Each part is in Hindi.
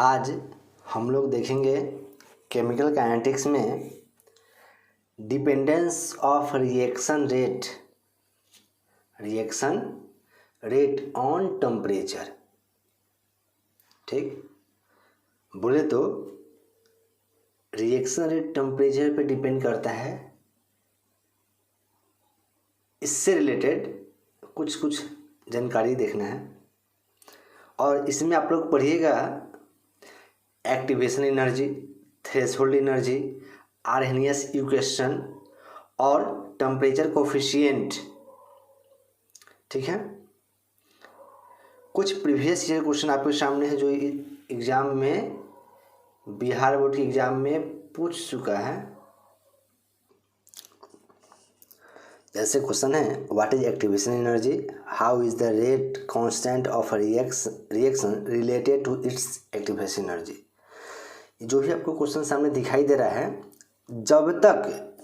आज हम लोग देखेंगे केमिकल काइनेटिक्स में dependence of reaction rate on temperature. ठीक, बोले तो रिएक्शन रेट टेम्परेचर पे डिपेंड करता है। इससे रिलेटेड कुछ जानकारी देखना है और इसमें आप लोग पढ़िएगा activation energy, threshold energy, Arrhenius equation और टेम्परेचर कोफिशिएंट। ठीक है, कुछ प्रीवियस ईयर क्वेश्चन आपके सामने है जो एग्जाम में बिहार बोर्ड के एग्जाम में पूछ चुका है। जैसे क्वेश्चन है, what is activation energy, how is the rate constant of reaction related to its activation energy. जो भी आपको क्वेश्चन सामने दिखाई दे रहा है, जब तक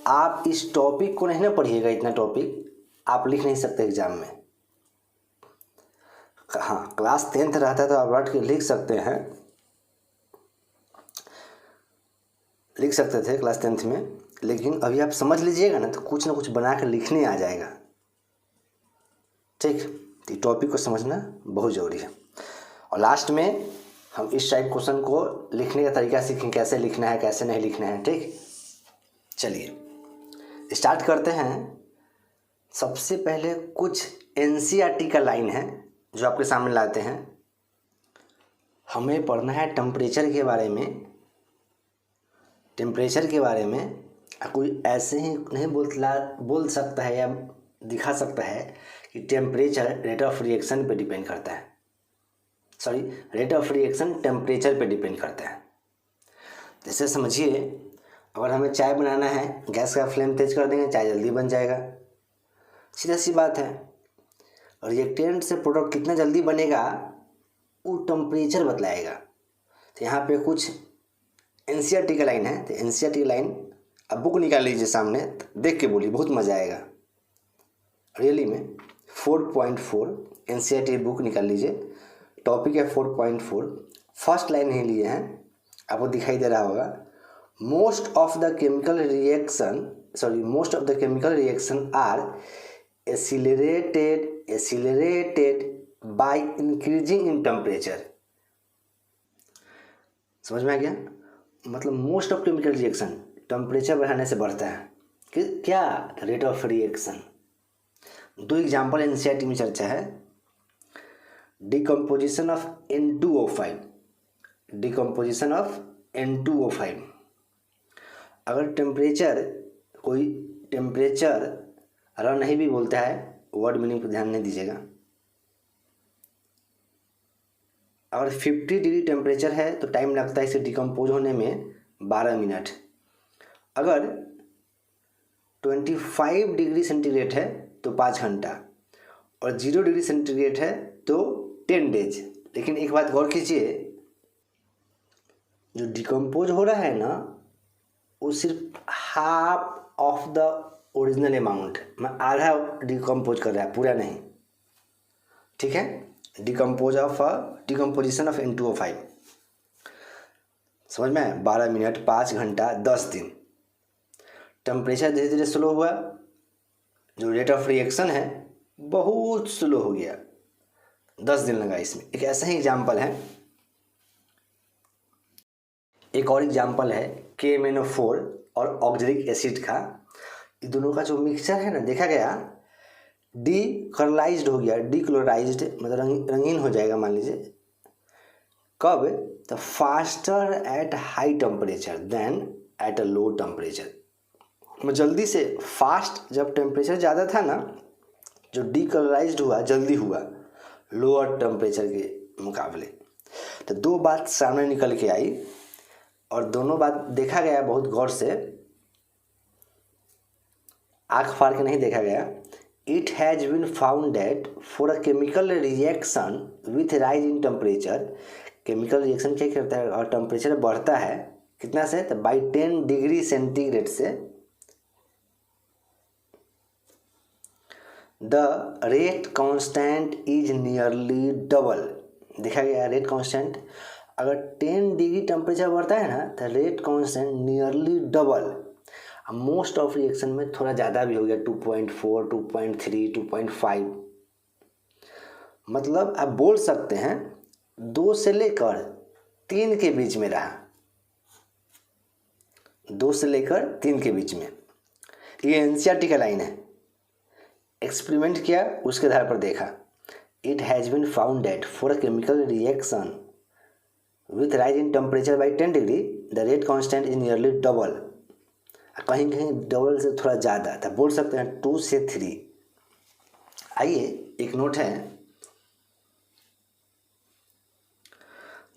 आप इस टॉपिक को नहीं ना पढ़िएगा, इतना टॉपिक आप लिख नहीं सकते एग्जाम में। हाँ, क्लास 10th रहता है तो आप रट के लिख सकते हैं, लिख सकते थे क्लास 10th में, लेकिन अभी आप समझ लीजिएगा ना तो कुछ ना कुछ बना कर लिखने आ जाएगा। ठीक, तो टॉपिक को समझना बहुत ज़रूरी है। और लास्ट में हम इस टाइप क्वेश्चन को लिखने का तरीका सीखें, कैसे लिखना है कैसे नहीं लिखना है। ठीक, चलिए स्टार्ट करते हैं। सबसे पहले कुछ एनसीईआरटी का लाइन है जो आपके सामने लाते हैं। हमें पढ़ना है टेम्परेचर के बारे में। टेम्परेचर के बारे में कोई ऐसे ही नहीं बोल सकता है या दिखा सकता है कि टेम्परेचर रेट ऑफ रिएक्शन पे डिपेंड करता है। Sorry, rate of reaction temperature पे डिपेंड करता है। जैसे समझिए, अगर हमें चाय बनाना है, गैस का फ्लेम तेज कर देंगे, चाय जल्दी बन जाएगा। सीधा सी बात है। रिएक्टेंट से प्रोडक्ट कितना जल्दी बनेगा वो टेम्परेचर बतलाएगा। तो यहाँ पे कुछ एनसीईआरटी का लाइन है, तो एनसीईआरटी लाइन अब बुक निकाल लीजिए सामने, देख के बोलिए, बहुत मज़ा आएगा रियली में। 4.4 एनसीईआरटी बुक निकाल लीजिए, टॉपिक है 4.4। फर्स्ट लाइन ही लिए हैं, आपको दिखाई दे रहा होगा। Most of the chemical reaction are accelerated by increasing in temperature. समझ में आ गया? मतलब most of chemical reaction temperature बढ़ाने से बढ़ता है कि क्या रेट ऑफ रिएक्शन। दो एग्जाम्पल एनसीईआरटी में चर्चा है। Decomposition of N2O5, decomposition of N2O5। अगर कोई टेम्परेचर अगर नहीं भी बोलता है, वर्ड मीनिंग पर ध्यान नहीं दीजिएगा। अगर 50 डिग्री टेम्परेचर है तो टाइम लगता है इसे डिकम्पोज होने में 12 मिनट। अगर 25 डिग्री सेंटीग्रेड है तो 5 घंटा, और 0 डिग्री सेंटीग्रेड है तो 10 डेज। लेकिन एक बात गौर कीजिए, जो डिकम्पोज हो रहा है ना वो सिर्फ half of the original amount, मैं आधा डिकम्पोज कर रहा है, पूरा नहीं। ठीक है, डिकम्पोजिशन ऑफ N2O5 समझ में? 12 मिनट, 5 घंटा, 10 दिन। टेम्परेचर धीरे धीरे स्लो हुआ, जो रेट ऑफ रिएक्शन है बहुत स्लो हो गया, 10 दिन लगा इसमें। एक ऐसा ही एग्जाम्पल है। एक और एग्जाम्पल है KMnO4 और ऑक्जेलिक एसिड का। ये दोनों का जो मिक्सचर है ना, देखा गया डीक्लोराइज्ड हो गया, डीक्लोराइज्ड मतलब रंगीन हो जाएगा, मान लीजिए। कब? The faster at high temperature than at a low temperature. जल्दी से, फास्ट जब टेम्परेचर ज़्यादा था ना, जो डीकलराइज्ड हुआ जल्दी हुआ लोअर टेम्परेचर के मुकाबले। तो दो बात सामने निकल के आई और दोनों बात देखा गया बहुत गौर से, आँख फाड़ के नहीं देखा गया। It has been found that for a chemical reaction with rise in temperature, chemical reaction क्या करता है और टेम्परेचर बढ़ता है कितना से, तो बाई 10 डिग्री सेंटीग्रेड से, the rate constant is nearly double. देखा गया रेट कांस्टेंट, अगर 10 डिग्री टेम्परेचर बढ़ता है ना तो rate constant nearly double. Most of reaction में थोड़ा ज़्यादा भी हो गया 2.4, 2.3, 2.5। मतलब आप बोल सकते हैं 2 से लेकर 3 के बीच में रहा, 2 से लेकर 3 के बीच में। ये एनसीईआरटी का लाइन है। एक्सपेरिमेंट किया, उसके आधार पर देखा। It has been found that for a chemical reaction with rise in temperature by 10 degree the rate constant is nearly double. कहीं कहीं डबल से थोड़ा ज़्यादा था, बोल सकते हैं 2 से 3। आइए एक नोट है,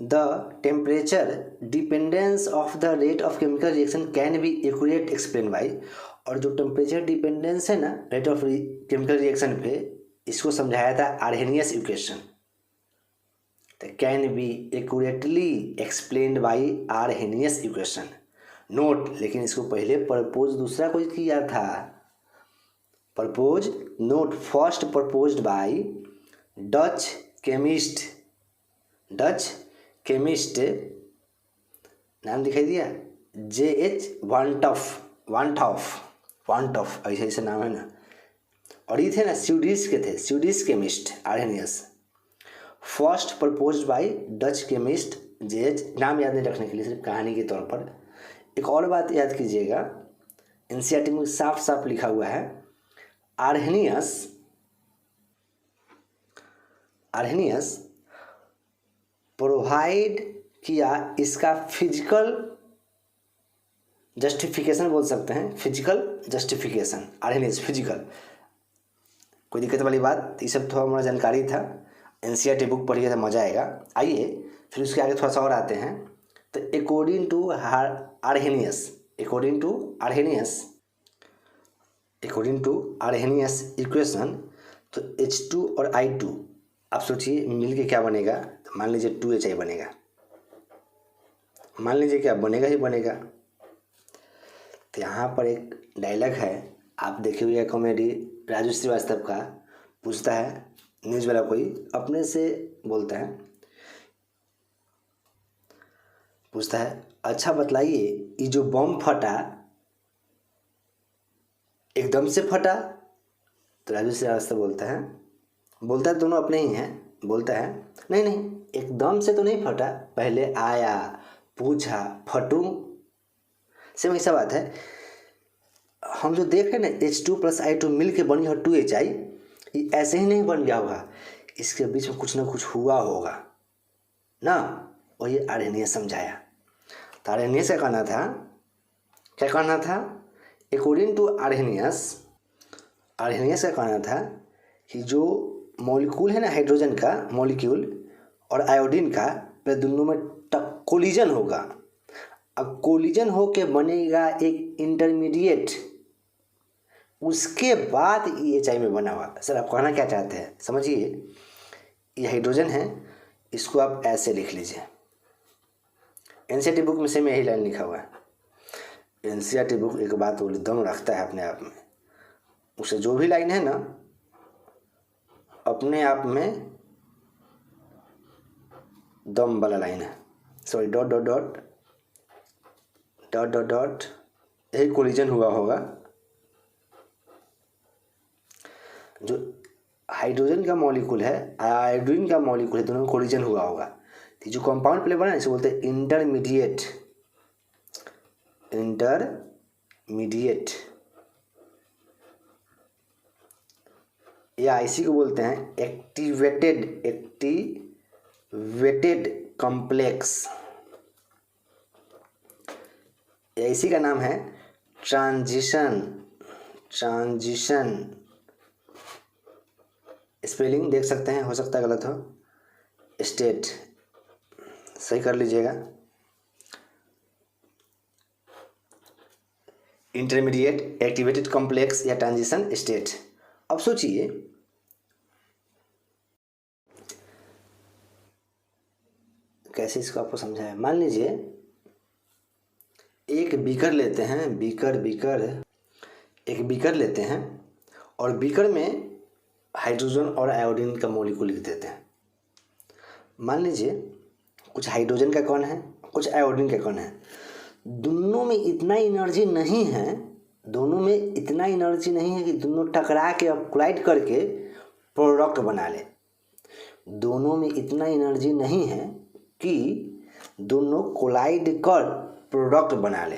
the temperature dependence of the rate of chemical reaction can be accurate explain by. और जो टेम्परेचर डिपेंडेंस है ना रेट ऑफ केमिकल रिएक्शन पे, इसको समझाया था आर्हेनियस इक्वेशन। तो can be accurately explained by Arrhenius equation. Note, लेकिन इसको पहले प्रपोज दूसरा कोई किया था। Propose node first proposed by Dutch chemist, नाम दिखाई दिया, J.H. वांटॉफ, ऐसे नाम है ना। और ये थे ना स्वीडिश के थे, Swedish chemist Arrhenius. First proposed by Dutch chemist J.H. नाम याद नहीं रखने के लिए, सिर्फ कहानी के तौर पर। एक और बात याद कीजिएगा, एनसीईआरटी में साफ साफ लिखा हुआ है, आर्हेनियस प्रोवाइड किया, इसका फिजिकल जस्टिफिकेशन बोल सकते हैं, फिजिकल जस्टिफिकेशन, आर्हेनियस फिजिकल। कोई दिक्कत वाली बात, ये सब थोड़ा मोड़ा जानकारी था, एनसीईआरटी बुक पढ़िए तो मज़ा आएगा। आइए फिर उसके आगे थोड़ा सा और आते हैं। तो अकॉर्डिंग टू आर्हेनियस इक्वेशन, तो H2 और I2 आप सोचिए मिल के क्या बनेगा। तो मान लीजिए 2HI बनेगा, मान लीजिए क्या बनेगा ही बनेगा। तो यहाँ पर एक डायलॉग है, आप देखे हुए कॉमेडी, राजू श्रीवास्तव का। पूछता है न्यूज़ वाला, कोई अपने से बोलता है, पूछता है अच्छा बतलाइए ये जो बम फटा एकदम से फटा। तो राजू श्रीवास्तव बोलता है दोनों अपने ही हैं। बोलता है नहीं एकदम से तो नहीं फटा, पहले आया पूछा फटूं। सेम ऐसा बात है, हम जो देख रहे हैं ना H2 + I2 मिल के बनी हो 2HI, ये ऐसे ही नहीं बन गया होगा, इसके बीच में कुछ ना कुछ हुआ होगा ना। और ये आर्हेनियस समझाया। तो आर्हेनियस क्या कहना था, अकॉर्डिंग टू आर्हेनियस का कहना था कि जो मॉलिक्यूल है ना, हाइड्रोजन का मॉलिक्यूल और आयोडीन का, वे दोनों में कोलिजन होगा। अब कोलिजन होके बनेगा एक इंटरमीडिएट, उसके बाद EHI में बना हुआ। सर आप कहना क्या चाहते हैं, समझिए, ये हाइड्रोजन है, इसको आप ऐसे लिख लीजिए। एनसीईआरटी बुक में से में यही लाइन लिखा हुआ है। एनसीईआरटी बुक एक बात वो दम रखता है अपने आप में, उसे जो भी लाइन है ना अपने आप में दम वाला लाइन है। Sorry dot dot dot dot dot dot, यही कोलिजन हुआ होगा। जो हाइड्रोजन का मॉलिक्यूल है, आयोडीन का मॉलिक्यूल है, दोनों में कोलिजन हुआ होगा। तो जो कंपाउंड प्ले बना है इसे बोलते हैं इंटरमीडिएट। या इसी को बोलते हैं एक्टिवेटेड कॉम्प्लेक्स, या इसी का नाम है ट्रांजिशन। स्पेलिंग देख सकते हैं, हो सकता है गलत हो, स्टेट सही कर लीजिएगा। इंटरमीडिएट, एक्टिवेटेड कॉम्प्लेक्स या ट्रांजिशन स्टेट। अब सोचिए कैसे इसको आपको समझाया। मान लीजिए एक बीकर लेते हैं, एक बीकर लेते हैं और बीकर में हाइड्रोजन और आयोडीन का मॉलिक्यूल लिख देते हैं। मान लीजिए कुछ हाइड्रोजन का कण है, कुछ आयोडीन का कण है। दोनों में इतना एनर्जी नहीं है, दोनों में इतना एनर्जी नहीं है कि दोनों टकरा के अब कोलाइड करके प्रोडक्ट बना ले। दोनों में इतना एनर्जी नहीं है कि दोनों कोलाइड कर प्रोडक्ट बना ले।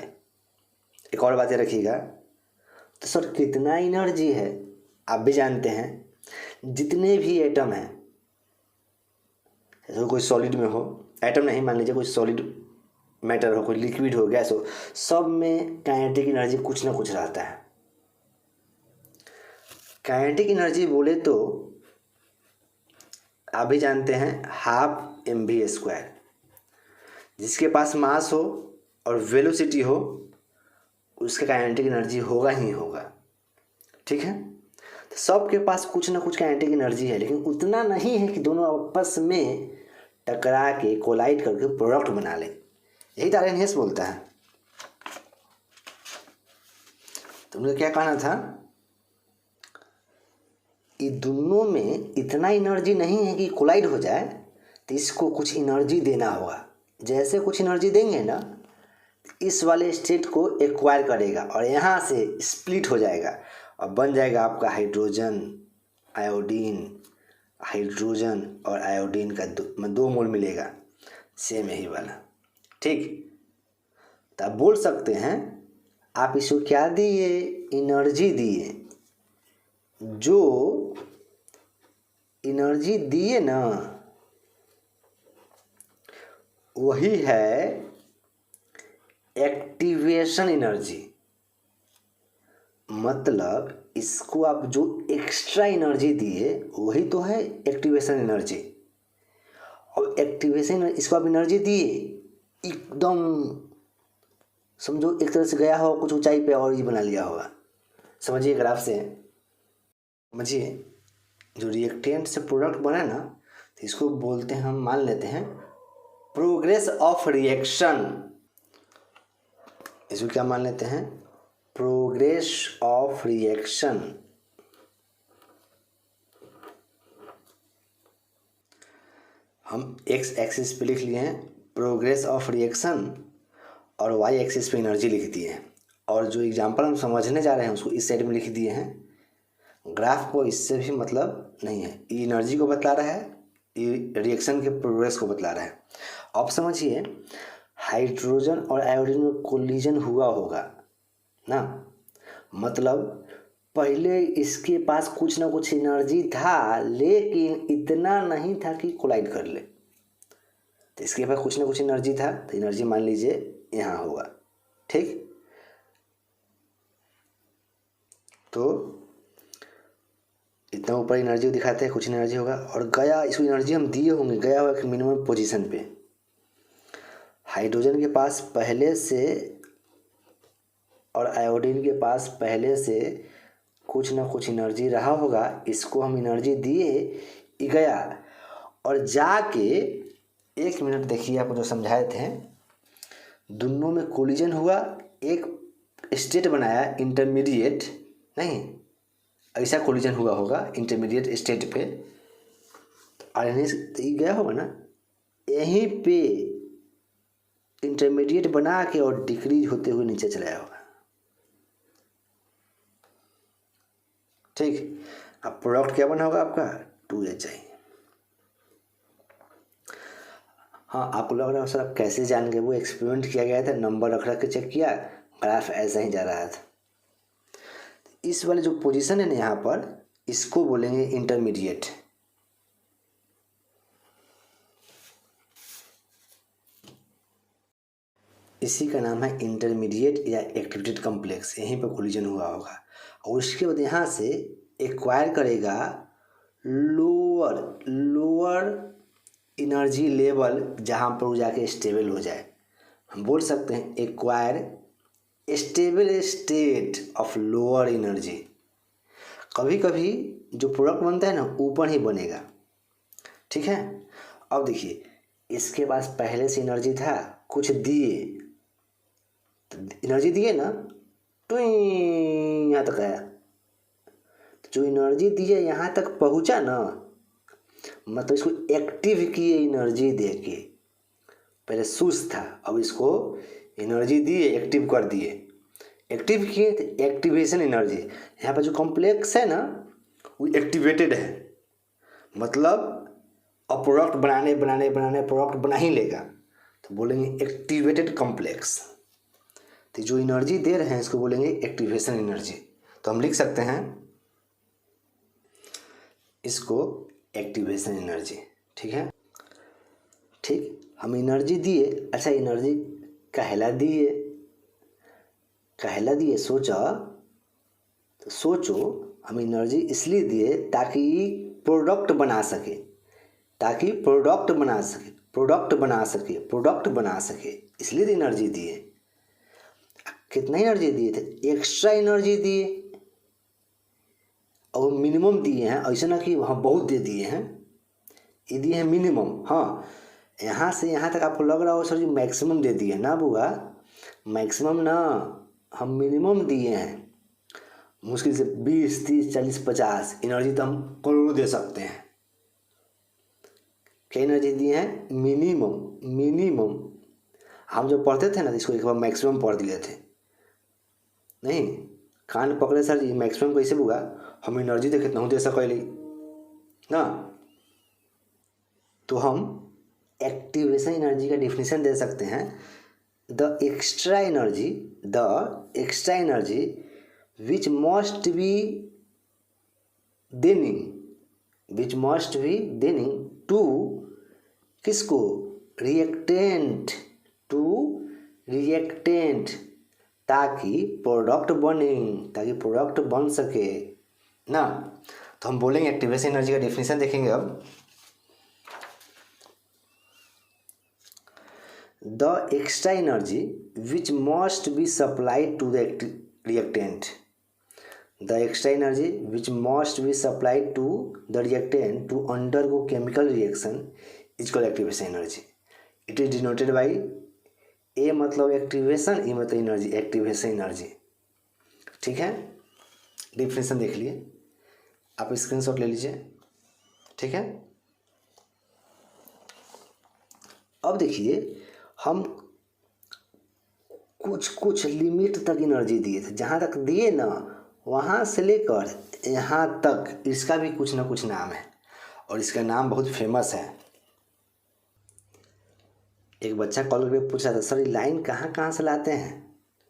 एक और बात रखिएगा, तो सर कितना एनर्जी है आप भी जानते हैं। जितने भी एटम हैं, जैसे कोई सॉलिड में हो, एटम नहीं, मान लीजिए कोई सॉलिड मैटर हो, कोई लिक्विड हो, गैस हो, सब में काइनेटिक एनर्जी कुछ ना कुछ रहता है। काइनेटिक एनर्जी बोले तो आप भी जानते हैं 12mv²। जिसके पास मास हो और वेलोसिटी हो उसका काइनेटिक एनर्जी होगा ही होगा, ठीक है। तो सबके पास कुछ ना कुछ काइनेटिक एनर्जी है, लेकिन उतना नहीं है कि दोनों आपस में टकरा के कोलाइड करके प्रोडक्ट बना ले। यही तो आर्यन हेस बोलता है। तुमने क्या कहना था, ये दोनों में इतना एनर्जी नहीं है कि कोलाइड हो जाए, तो इसको कुछ एनर्जी देना होगा। जैसे कुछ एनर्जी देंगे ना, इस वाले स्टेट को एक्वायर करेगा और यहाँ से स्प्लिट हो जाएगा और बन जाएगा आपका हाइड्रोजन आयोडीन। हाइड्रोजन और आयोडीन का दो मोल मिलेगा, सेम यही वाला, ठीक। तो आप बोल सकते हैं आप इसको क्या दिए, एनर्जी दिए। जो एनर्जी दिए ना वही है एक्टिवेशन एनर्जी। मतलब इसको आप जो एक्स्ट्रा एनर्जी दिए वही तो है एक्टिवेशन एनर्जी। और एक्टिवेशन इसको आप एनर्जी दिए, एकदम समझो एक तरह से गया हो कुछ ऊंचाई पे और ये बना लिया होगा। समझिए ग्राफ से, समझिए जो रिएक्टेंट से प्रोडक्ट बना ना, तो इसको बोलते हैं, हम मान लेते हैं प्रोग्रेस ऑफ रिएक्शन। इसको क्या मान लेते हैं, प्रोग्रेस ऑफ रिएक्शन। हम एक्स एक्सिस पे लिख लिए हैं प्रोग्रेस ऑफ रिएक्शन और वाई एक्सिस पे एनर्जी लिख दिए हैं। और जो एग्जांपल हम समझने जा रहे हैं उसको इस साइड में लिख दिए हैं। ग्राफ को इससे भी मतलब नहीं है, ये एनर्जी को बतला रहा है, ये रिएक्शन के प्रोग्रेस को बतला रहा है। अब समझिए हाइड्रोजन और आयोडीन में कोलिजन हुआ होगा ना, मतलब पहले इसके पास कुछ ना कुछ एनर्जी था, लेकिन इतना नहीं था कि कोलाइड कर ले। तो इसके पास कुछ ना कुछ एनर्जी था, तो एनर्जी मान लीजिए यहाँ होगा, ठीक। तो इतना ऊपर एनर्जी दिखाते हैं, कुछ एनर्जी होगा और गया, इसको एनर्जी हम दिए होंगे, गया होगा कि मिनिमम पोजीशन पे। हाइड्रोजन के पास पहले से और आयोडीन के पास पहले से कुछ ना कुछ एनर्जी रहा होगा, इसको हम एनर्जी दिए, ये गया और जाके, एक मिनट देखिए आपको जो समझाए थे, दोनों में कोलिजन हुआ, एक स्टेट बनाया इंटरमीडिएट, नहीं ऐसा कोलिजन हुआ होगा इंटरमीडिएट स्टेट पे, आरएनए ये गया होगा ना, यहीं पे इंटरमीडिएट बना के और डिक्रीज होते हुए नीचे चला होगा, ठीक। अब प्रोडक्ट क्या बना होगा आपका 2HI। हाँ, आपको लग रहा है सर आप कैसे जान गए, वो एक्सपेरिमेंट किया गया था, नंबर रख रख के चेक किया, ग्राफ ऐसा ही जा रहा था। इस वाले जो पोजीशन है ना यहाँ पर, इसको बोलेंगे इंटरमीडिएट। इसी का नाम है इंटरमीडिएट या एक्टिवेटेड कॉम्प्लेक्स। यहीं पर कोलिजन हुआ होगा और उसके बाद यहाँ से एक्वायर करेगा लोअर एनर्जी लेवल, जहाँ पर वो जाके स्टेबल हो जाए। हम बोल सकते हैं acquire stable state of lower energy. कभी कभी जो प्रोडक्ट बनता है ना ऊपर ही बनेगा, ठीक है। अब देखिए इसके पास पहले से एनर्जी था, कुछ दिए, तो एनर्जी दिए ना, तो यहाँ तक आया, तो जो एनर्जी दिए यहाँ तक पहुँचा ना, मतलब इसको एक्टिव किए एनर्जी दे के, पहले सुस्त था, अब इसको एनर्जी दिए, एक्टिव कर दिए। एक्टिव किए तो एक्टिवेशन एनर्जी, यहाँ पर जो कॉम्प्लेक्स है ना वो एक्टिवेटेड है, मतलब अब प्रोडक्ट बनाने बनाने बनाने प्रोडक्ट बना ही लेगा, तो बोलेंगे एक्टिवेटेड कॉम्प्लेक्स। तो जो एनर्जी दे रहे हैं इसको बोलेंगे एक्टिवेशन एनर्जी। तो हम लिख सकते हैं इसको एक्टिवेशन एनर्जी। ठीक है, ठीक, हम एनर्जी दिए। अच्छा, एनर्जी कहला दिए, कहला दिए सोचा, तो सोचो हम एनर्जी इसलिए दिए ताकि प्रोडक्ट बना सके, ताकि प्रोडक्ट बना सके, प्रोडक्ट बना सके, प्रोडक्ट बना सके, इसलिए तो एनर्जी दिए। कितना एनर्जी दिए थे? एक्स्ट्रा एनर्जी दिए, और मिनिमम दिए हैं, ऐसा ना कि वहाँ बहुत दे दिए हैं, ये दिए हैं मिनिमम। हाँ, यहाँ से यहाँ तक आपको लग रहा हो सर जी मैक्सिमम दे दिए ना बुआ, मैक्सिमम ना, हम मिनिमम दिए हैं। मुश्किल से 20, 30, 40, 50 एनर्जी तो हम करोड़ों दे सकते हैं। क्या एनर्जी दिए हैं? Minimum, minimum. हम जब पढ़ते थे ना तो इसको एक बार मैक्सिमम पढ़ दिए थे। नहीं, कान पकड़े सर जी मैक्सिमम कैसे बुआ, हम एनर्जी तो कितना दे सकली ना। तो हम एक्टिवेशन एनर्जी का डिफिनीशन दे सकते हैं, the extra energy, the extra energy which must be देनिंग, विच मस्ट बी देनिंग टू किसको? रिएक्टेंट, टू रिएक्टेंट, ताकि प्रोडक्ट बने, ताकि प्रोडक्ट बन सके ना। तो हम बोलेंगे एक्टिवेशन एनर्जी का डिफिनीशन देखेंगे अब। The extra energy which must be supplied to the reactant, the extra energy which must be supplied to the reactant to undergo chemical reaction is called activation energy. It is denoted by A मतलब एक्टिवेशन, E मतलब एनर्जी, एक्टिवेशन एनर्जी। ठीक है, डिफिनेशन देख लिए, आप स्क्रीनशॉट ले लीजिए। ठीक है, अब देखिए हम कुछ कुछ लिमिट तक एनर्जी दिए थे, जहाँ तक दिए ना वहाँ से लेकर यहाँ तक इसका भी कुछ ना कुछ नाम है, और इसका नाम बहुत फेमस है। एक बच्चा कॉलेज में पूछ रहा था, सर ये लाइन कहाँ कहाँ से लाते हैं?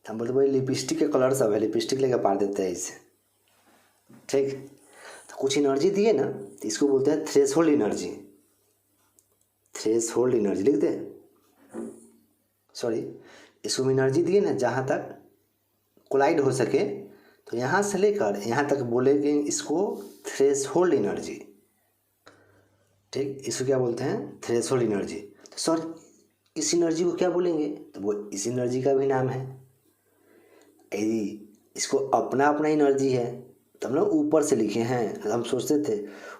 तो हम बोलते भाई लिपस्टिक के कलर सब है, लिपस्टिक लेकर पार देते हैं इसे। ठीक, तो कुछ एनर्जी दिए ना तो इसको बोलते हैं थ्रेशोल्ड एनर्जी। थ्रेशोल्ड एनर्जी लिख दे, सॉरी, इसको एनर्जी दिए ना जहाँ तक कोलाइड हो सके, तो यहाँ से लेकर यहाँ तक बोलेंगे इसको थ्रेशोल्ड एनर्जी। ठीक, इसको क्या बोलते हैं? Threshold energy. तो सर इस एनर्जी को क्या बोलेंगे? तो वो इस एनर्जी का भी नाम है। यदि इसको अपना अपना एनर्जी है तब ना ऊपर से लिखे हैं, तो हम सोचते थे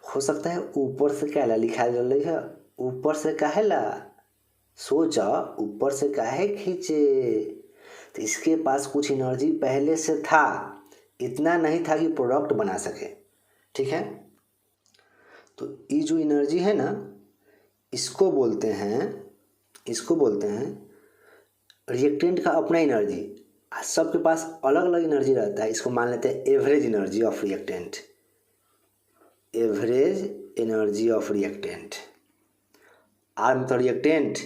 हो सकता है ऊपर से क्या लिखा चल रही है, ऊपर से काहेला सोचा, ऊपर से काहे खींचे, तो इसके पास कुछ एनर्जी पहले से था, इतना नहीं था कि प्रोडक्ट बना सके। ठीक है, तो ये जो एनर्जी है ना इसको बोलते हैं, इसको बोलते हैं रिएक्टेंट का अपना एनर्जी। सबके पास अलग अलग एनर्जी रहता है, इसको मान लेते हैं average energy of reactant, average energy of reactant. R मतलब रिएक्टेंट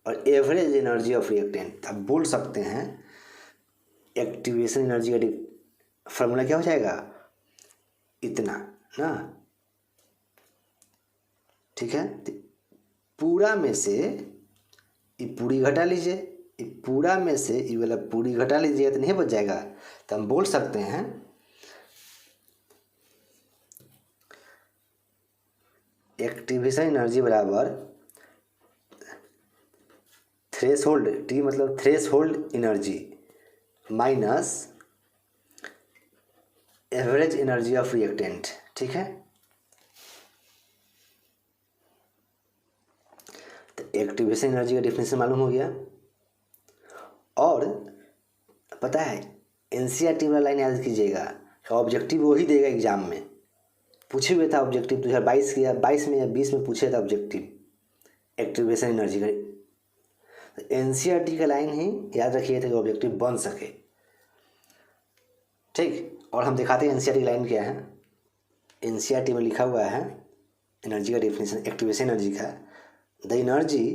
और एवरेज एनर्जी ऑफ रिएक्टेंट। आप बोल सकते हैं एक्टिवेशन एनर्जी का फॉर्मूला क्या हो जाएगा? इतना ना। ठीक है, तो पूरा में से ये पूरी घटा लीजिए, ये पूरा में से ये वाला पूरी घटा लीजिए तो नहीं बच जाएगा। तो हम बोल सकते हैं एक्टिवेशन एनर्जी बराबर थ्रेशोल्ड, टी मतलब threshold energy minus average energy of reactant. ठीक है, तो एक्टिवेशन एनर्जी का डिफिनेशन मालूम हो गया। और पता है एनसीईआरटी वाला लाइन याद कीजिएगा, ऑब्जेक्टिव वही देगा एग्जाम में, पूछे हुए था ऑब्जेक्टिव 2022 या 22 में या 20 में पूछे था ऑब्जेक्टिव एक्टिवेशन एनर्जी का। एनसीईआरटी का लाइन ही याद रखिए ताकि ऑब्जेक्टिव बन सके। ठीक, और हम दिखाते हैं एनसीईआरटी की लाइन क्या है। एनसीईआरटी में लिखा हुआ है एनर्जी का डेफिनेशन, एक्टिवेशन एनर्जी का, the energy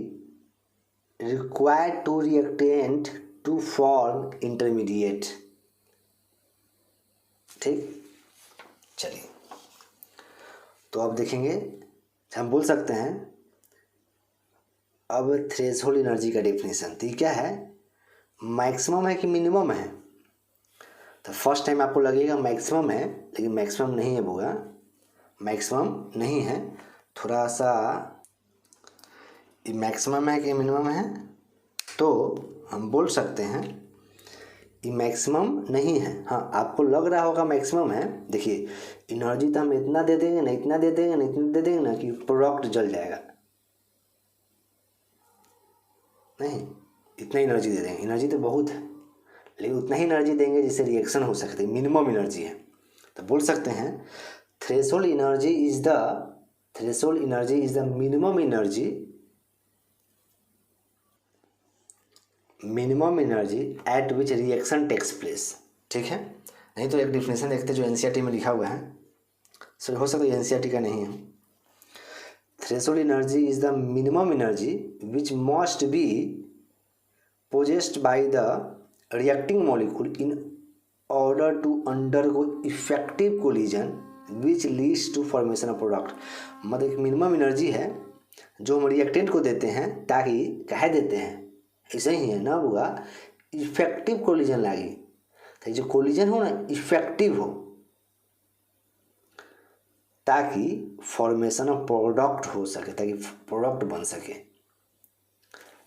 required to reactant to form intermediate. ठीक, चलिए तो अब देखेंगे, हम बोल सकते हैं अब थ्रेशोल्ड एनर्जी का डेफिनेशन। तो ये क्या है, मैक्सिमम है कि मिनिमम है। तो फर्स्ट टाइम आपको लगेगा मैक्सिमम है, लेकिन मैक्सिमम नहीं है बुआ, मैक्सिमम नहीं है। थोड़ा सा मैक्सिमम है कि मिनिमम है, तो हम बोल सकते हैं ये मैक्सिमम नहीं है। हाँ, आपको लग रहा होगा मैक्सिमम है। देखिए एनर्जी तो हम इतना दे देंगे ना, इतना दे देंगे ना, इतना दे देंगे ना कि प्रोडक्ट जल जाएगा। नहीं, इतना एनर्जी दे देंगे, एनर्जी तो बहुत है, लेकिन उतना ही एनर्जी देंगे जिससे रिएक्शन हो सकती है, मिनिमम एनर्जी है। तो बोल सकते हैं threshold energy is the minimum energy at which reaction takes place. ठीक है, नहीं तो एक डिफिनेशन देखते जो एनसीईआरटी में लिखा हुआ है, सर हो सकता है एनसीईआरटी का नहीं है। Threshold energy is the minimum energy which must B possessed by the reacting molecule in order to undergo effective collision which leads to formation of product। मतलब एक मिनिमम एनर्जी है जो हम रिएक्टेंट को देते हैं, ताकि कह देते हैं ऐसे ही है ना बुआ, इफेक्टिव कोलिजन लागी, ताकि जो कोलिजन हो ना इफेक्टिव हो, ताकि फॉर्मेशन ऑफ प्रोडक्ट हो सके, ताकि प्रोडक्ट बन सके।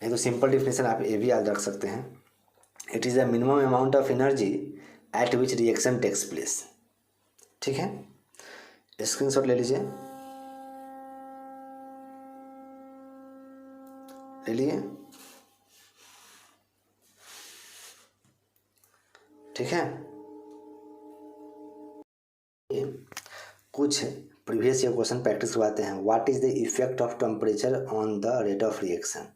नहीं तो सिंपल डिफिनेशन आप ये भी याद रख सकते हैं, it is the minimum amount of energy at which reaction takes place. ठीक है, स्क्रीनशॉट ले लीजिए, ले लिए। ठीक है, कुछ प्रीवियस ईयर क्वेश्चन प्रैक्टिस करवाते हैं। What is the effect of temperature on the rate of reaction.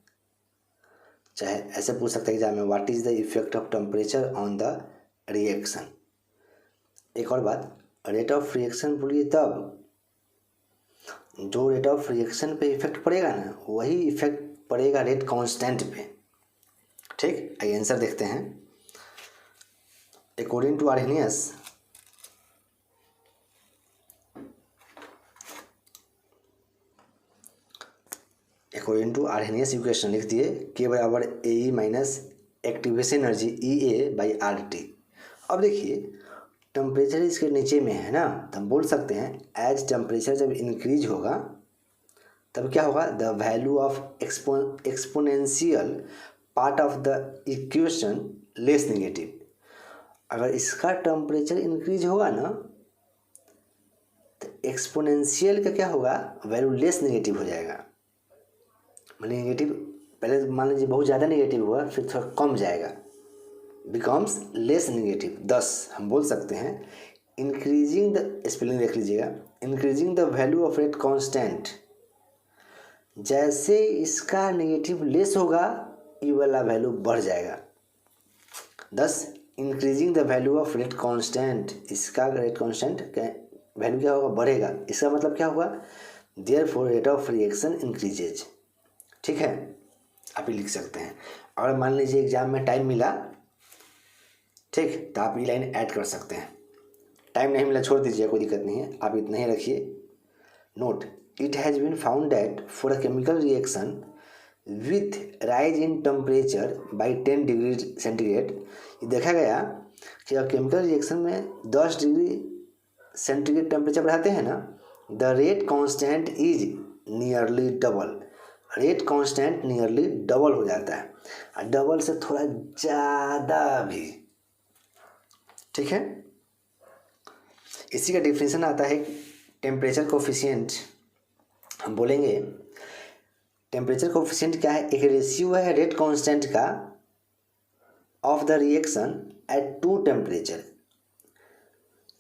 चाहे ऐसे पूछ सकते हैं एग्जाम में, what is the effect of temperature on the reaction. एक और बात, रेट ऑफ रिएक्शन बोलिए तब जो रेट ऑफ रिएक्शन पे इफेक्ट पड़ेगा ना, वही इफेक्ट पड़ेगा रेट कांस्टेंट पे। ठीक, आइए आंसर देखते हैं। According to Arrhenius, according to Arrhenius equation लिख दिए के बराबर A E minus activation energy E A by R T. अब देखिए टेम्परेचर इसके नीचे में है ना, तो हम बोल सकते हैं एज टेम्परेचर जब इंक्रीज होगा तब क्या होगा, the value of exponential part of the equation less negative. अगर इसका टेम्परेचर इंक्रीज होगा ना तो एक्सपोनेंशियल का क्या होगा, वैल्यू लेस नेगेटिव हो जाएगा। माने नेगेटिव पहले मान लीजिए बहुत ज़्यादा नेगेटिव हुआ, फिर थोड़ा कम जाएगा, बिकम्स लेस नेगेटिव। दस हम बोल सकते हैं इंक्रीजिंग द, स्पेलिंग देख लीजिएगा, increasing the value of rate constant, जैसे इसका नेगेटिव लेस होगा ये वाला वैल्यू बढ़ जाएगा। दस increasing the value of rate constant, इसका रेट कांस्टेंट वैल्यू क्या होगा, बढ़ेगा। इसका मतलब क्या होगा, therefore rate of reaction increases. ठीक है, आप ये लिख सकते हैं। अगर मान लीजिए एग्जाम में टाइम मिला, ठीक, तो आप ये लाइन ऐड कर सकते हैं। टाइम नहीं मिला छोड़ दीजिए, कोई दिक्कत नहीं है, आप इतना ही रखिए। Note, it has been found that for a chemical reaction with rise in temperature by 10 degree centigrade, ये देखा गया कि अगर केमिकल रिएक्शन में 10 डिग्री सेंटीग्रेड टेम्परेचर बढ़ाते हैं ना, the rate constant is nearly double. Rate constant nearly double हो जाता है, और डबल से थोड़ा ज़्यादा भी। ठीक है, इसी का डिफिनेशन आता है टेम्परेचर कोफिशिएंट। हम बोलेंगे टेम्परेचर कोफिशिएंट क्या है, एक रेशियो है रेट कांस्टेंट का of the reaction at two temperature.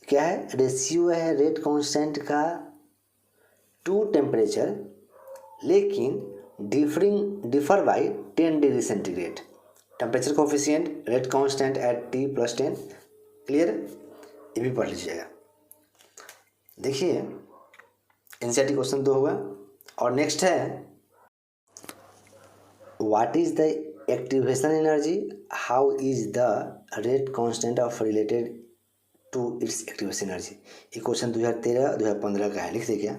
क्या है, रेशियो है रेट कांस्टेंट का टू टेम्परेचर, लेकिन differ by 10 degree centigrade. Temperature coefficient, rate constant at T + 10। Clear, ये भी पढ़ लीजिएगा। देखिए एनसीईआरटी क्वेश्चन 2 होगा। और नेक्स्ट है what is the activation energy, how is the rate constant of related to its activation energy. ये क्वेश्चन 2013-2015 का है, लिख दे क्या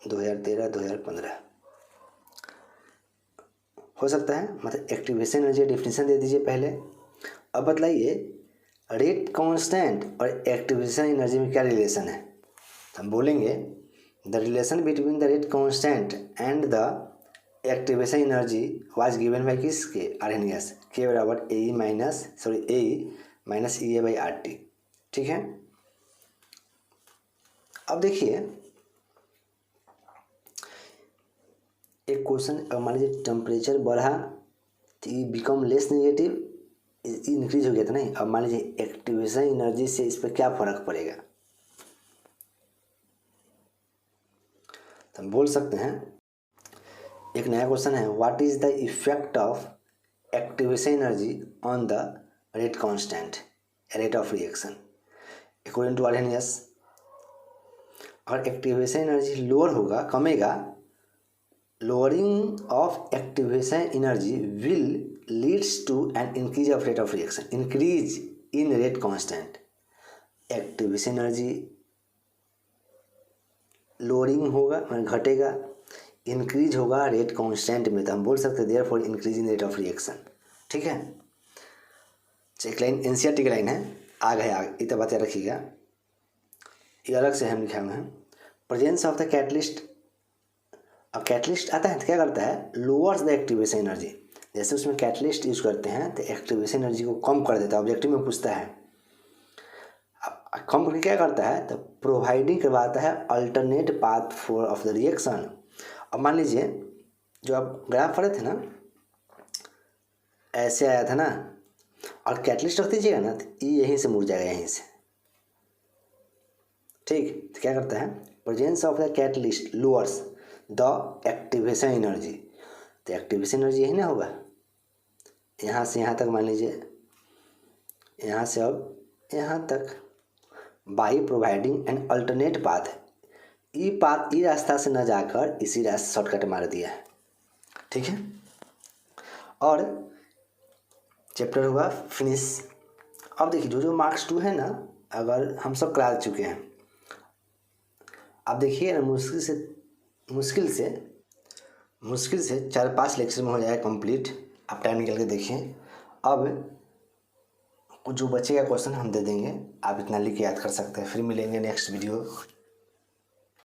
2013-2015 हो सकता है। मतलब एक्टिवेशन एनर्जी डेफिनेशन दे दीजिए पहले। अब बतलाइए रेट कांस्टेंट और एक्टिवेशन एनर्जी में क्या रिलेशन है। तो हम बोलेंगे the relation between the rate constant and the activation energy was given by किसके, आर्हेनियस, के बराबर A minus E A by R T. ठीक है। अब देखिए एक क्वेश्चन, मान लीजिए टेम्परेचर बढ़ा तो ये बिकम लेस नेगेटिव, इंक्रीज हो गया था नहीं। अब मान लीजिए एक्टिवेशन एनर्जी से इस पर क्या फर्क पड़ेगा, तो हम बोल सकते हैं एक नया क्वेश्चन है what is the effect of activation energy on the rate constant, rate of reaction according to Arrhenius. और एक्टिवेशन एनर्जी लोअर होगा, कमेगा, lowering of activation energy will leads to an increase of rate of reaction, increase in rate constant। activation energy lowering होगा घटेगा, इंक्रीज होगा रेट कांस्टेंट में, तो हम बोल सकते हैं therefore increase in rate of reaction. ठीक है। एक लाइन एनसीईआरटी की लाइन है, आगे है आगे, इतना बात याद रखिएगा, ये अलग से हम लिखा हुए हैं। Presence of the catalyst. अब कैटलिस्ट आता है तो क्या करता है, लोअर्स द एक्टिवेशन एनर्जी। जैसे उसमें कैटलिस्ट यूज करते हैं तो एक्टिवेशन एनर्जी को कम कर देता है। ऑब्जेक्टिव में पूछता है कम करके क्या करता है, तो प्रोवाइडिंग करवाता है alternate path for of the reaction. अब मान लीजिए जो आप ग्राफ पढ़े थे ना, ऐसे आया था ना, और कैटलिस्ट रख दीजिएगा ना तो ये यहीं से मुड़ जाएगा, यहीं से। ठीक, तो क्या करता है, presence of the catalyst lowers the activation energy. तो एक्टिवेशन एनर्जी यही ना होगा, यहाँ से यहाँ तक, मान लीजिए यहाँ से अब यहाँ तक, by providing an alternate path. ये रास्ता से न जाकर इसी रास्ते शॉर्टकट मार दिया है। ठीक है। और चैप्टर हुआ फिनिश। अब देखिए जो मार्क्स 2 है ना, अगर हम सब करा चुके हैं, अब देखिए ना मुश्किल से 4-5 लेक्चर में हो जाएगा कंप्लीट। आप टाइम निकल के देखिए। अब जो बचेगा क्वेश्चन हम दे देंगे, आप इतना लिख के याद कर सकते हैं। फिर मिलेंगे नेक्स्ट वीडियो।